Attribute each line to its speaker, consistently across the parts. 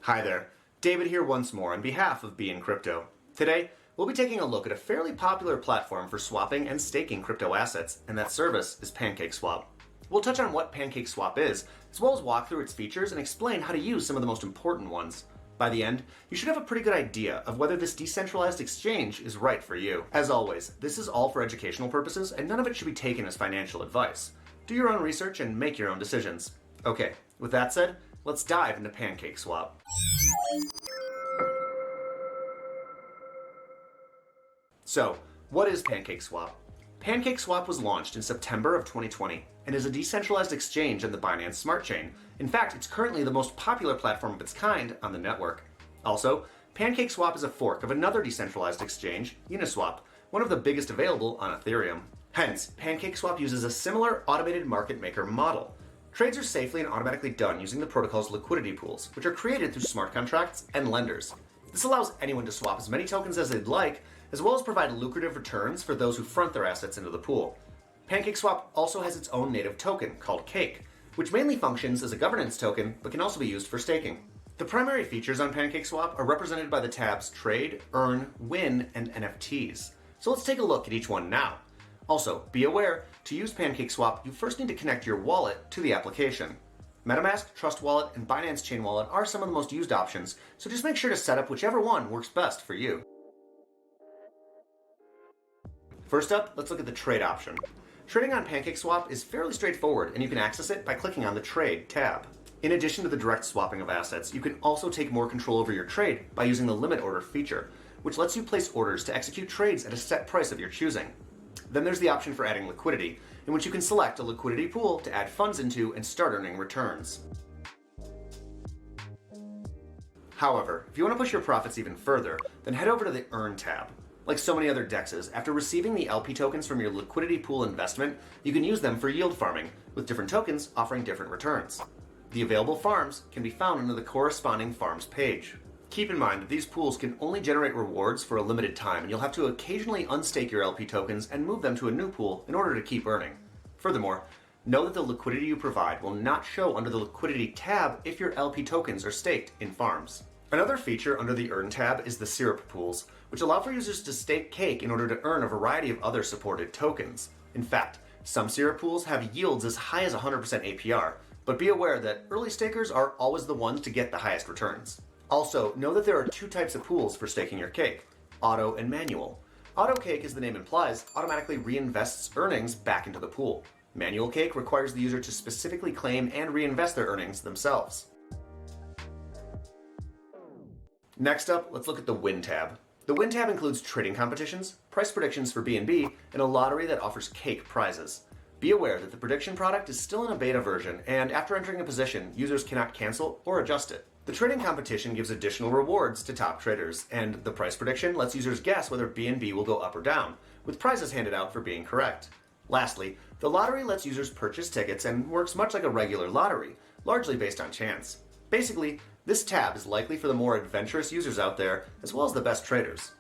Speaker 1: Hi there, David here once more on behalf of BeInCrypto. Today, we'll be taking a look at a fairly popular platform for swapping and staking crypto assets, and that service is PancakeSwap. We'll touch on what PancakeSwap is, as well as walk through its features and explain how to use some of the most important ones. By the end, you should have a pretty good idea of whether this decentralized exchange is right for you. As always, this is all for educational purposes, and none of it should be taken as financial advice. Do your own research and make your own decisions. Okay, with that said, let's dive into PancakeSwap. So, what is PancakeSwap? PancakeSwap was launched in September of 2020 and is a decentralized exchange on the Binance Smart Chain. In fact, it's currently the most popular platform of its kind on the network. Also, PancakeSwap is a fork of another decentralized exchange, Uniswap, one of the biggest available on Ethereum. Hence, PancakeSwap uses a similar automated market maker model. Trades are safely and automatically done using the protocol's liquidity pools, which are created through smart contracts and lenders. This allows anyone to swap as many tokens as they'd like, as well as provide lucrative returns for those who front their assets into the pool. PancakeSwap also has its own native token called Cake, which mainly functions as a governance token but can also be used for staking. The primary features on PancakeSwap are represented by the tabs Trade, Earn, Win, and NFTs. So let's take a look at each one now. Also, be aware, to use PancakeSwap, you first need to connect your wallet to the application. MetaMask, Trust Wallet, and Binance Chain Wallet are some of the most used options, so just make sure to set up whichever one works best for you. First up, let's look at the trade option. Trading on PancakeSwap is fairly straightforward, and you can access it by clicking on the Trade tab. In addition to the direct swapping of assets, you can also take more control over your trade by using the limit order feature, which lets you place orders to execute trades at a set price of your choosing. Then there's the option for adding liquidity, in which you can select a liquidity pool to add funds into and start earning returns. However, if you want to push your profits even further, then head over to the Earn tab. Like so many other DEXs, after receiving the LP tokens from your liquidity pool investment, you can use them for yield farming, with different tokens offering different returns. The available farms can be found under the corresponding farms page. Keep in mind that these pools can only generate rewards for a limited time, and you'll have to occasionally unstake your LP tokens and move them to a new pool in order to keep earning. Furthermore, know that the liquidity you provide will not show under the liquidity tab if your LP tokens are staked in farms. Another feature under the Earn tab is the syrup pools, which allow for users to stake Cake in order to earn a variety of other supported tokens. In fact, some syrup pools have yields as high as 100% APR, but be aware that early stakers are always the ones to get the highest returns. Also, know that there are two types of pools for staking your Cake, auto and manual. Auto Cake, as the name implies, automatically reinvests earnings back into the pool. Manual Cake requires the user to specifically claim and reinvest their earnings themselves. Next up, let's look at the Win tab. The Win tab includes trading competitions, price predictions for BNB, and a lottery that offers Cake prizes. Be aware that the prediction product is still in a beta version, and after entering a position, users cannot cancel or adjust it. The trading competition gives additional rewards to top traders, and the price prediction lets users guess whether BNB will go up or down, with prizes handed out for being correct. Lastly, the lottery lets users purchase tickets and works much like a regular lottery, largely based on chance. Basically, this tab is likely for the more adventurous users out there, as well as the best traders.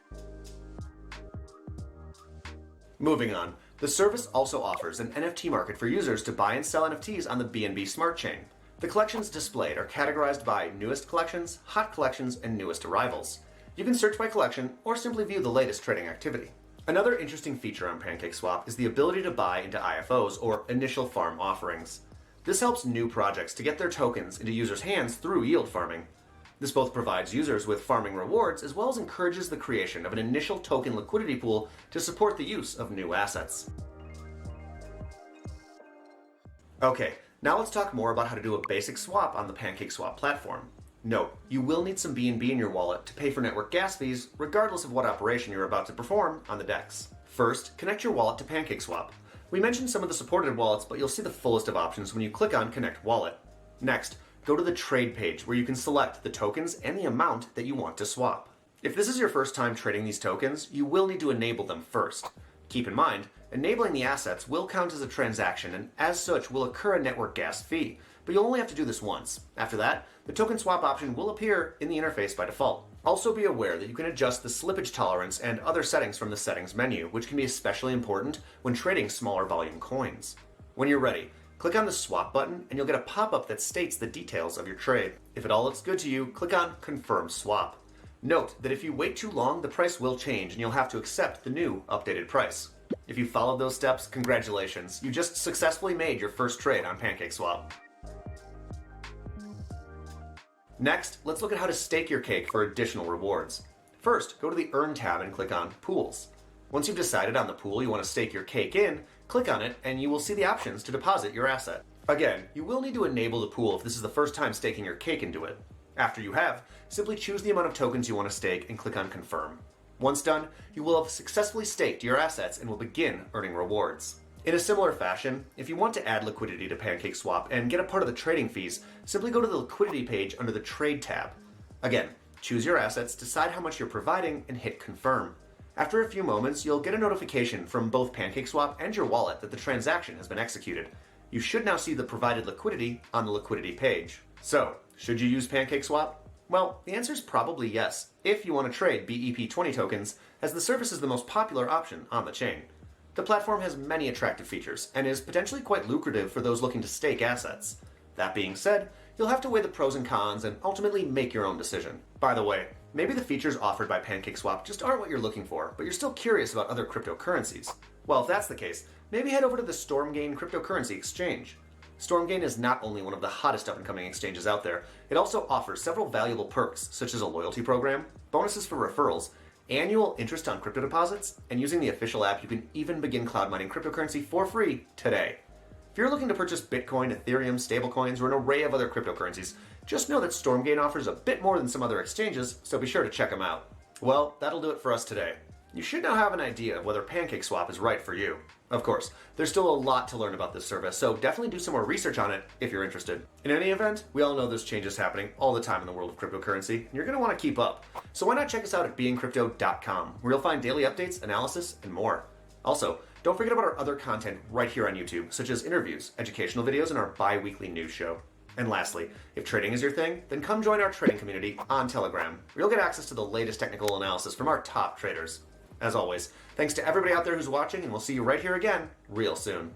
Speaker 1: Moving on, the service also offers an NFT market for users to buy and sell NFTs on the BNB Smart Chain. The collections displayed are categorized by newest collections, hot collections, and newest arrivals. You can search by collection or simply view the latest trading activity. Another interesting feature on PancakeSwap is the ability to buy into IFOs, or initial farm offerings. This helps new projects to get their tokens into users' hands through yield farming. This both provides users with farming rewards as well as encourages the creation of an initial token liquidity pool to support the use of new assets. Okay, now let's talk more about how to do a basic swap on the PancakeSwap platform. Note, you will need some BNB in your wallet to pay for network gas fees regardless of what operation you're about to perform on the DEX. First, connect your wallet to PancakeSwap. We mentioned some of the supported wallets, but you'll see the fullest of options when you click on Connect Wallet. Next, go to the Trade page where you can select the tokens and the amount that you want to swap. If this is your first time trading these tokens, you will need to enable them first. Keep in mind, enabling the assets will count as a transaction and as such will incur a network gas fee, but you'll only have to do this once. After that, the token swap option will appear in the interface by default. Also be aware that you can adjust the slippage tolerance and other settings from the settings menu, which can be especially important when trading smaller volume coins. When you're ready, Click on the swap button and you'll get a pop-up that states the details of your trade. If it all looks good to you, click on Confirm Swap. Note that if you wait too long, the price will change and you'll have to accept the new updated price. If you followed those steps, congratulations. You just successfully made your first trade on PancakeSwap. Next, let's look at how to stake your cake for additional rewards. First, go to the Earn tab and click on Pools. Once you've decided on the pool you want to stake your cake in, click on it and you will see the options to deposit your asset. Again, you will need to enable the pool if this is the first time staking your cake into it. After you have, simply choose the amount of tokens you want to stake and click on Confirm. Once done, you will have successfully staked your assets and will begin earning rewards. In a similar fashion, if you want to add liquidity to PancakeSwap and get a part of the trading fees, simply go to the liquidity page under the Trade tab. Again, choose your assets, decide how much you're providing, and hit Confirm. After a few moments, you'll get a notification from both PancakeSwap and your wallet that the transaction has been executed. You should now see the provided liquidity on the liquidity page. So, should you use PancakeSwap? Well, the answer is probably yes, if you want to trade BEP20 tokens, as the service is the most popular option on the chain. The platform has many attractive features and is potentially quite lucrative for those looking to stake assets. That being said, you'll have to weigh the pros and cons and ultimately make your own decision. By the way, maybe the features offered by PancakeSwap just aren't what you're looking for, but you're still curious about other cryptocurrencies. Well, if that's the case, maybe head over to the Stormgain cryptocurrency exchange. Stormgain is not only one of the hottest up-and-coming exchanges out there, it also offers several valuable perks, such as a loyalty program, bonuses for referrals, annual interest on crypto deposits, and using the official app, you can even begin cloud mining cryptocurrency for free today. If you're looking to purchase Bitcoin, Ethereum, stablecoins, or an array of other cryptocurrencies, just know that Stormgain offers a bit more than some other exchanges, so be sure to check them out. Well, that'll do it for us today. You should now have an idea of whether PancakeSwap is right for you. Of course, there's still a lot to learn about this service, so definitely do some more research on it if you're interested. In any event, we all know there's changes happening all the time in the world of cryptocurrency, and you're going to want to keep up. So why not check us out at BeInCrypto.com, where you'll find daily updates, analysis, and more. Also, don't forget about our other content right here on YouTube, such as interviews, educational videos, and our bi-weekly news show. And lastly, if trading is your thing, then come join our trading community on Telegram, where you'll get access to the latest technical analysis from our top traders. As always, thanks to everybody out there who's watching, and we'll see you right here again real soon.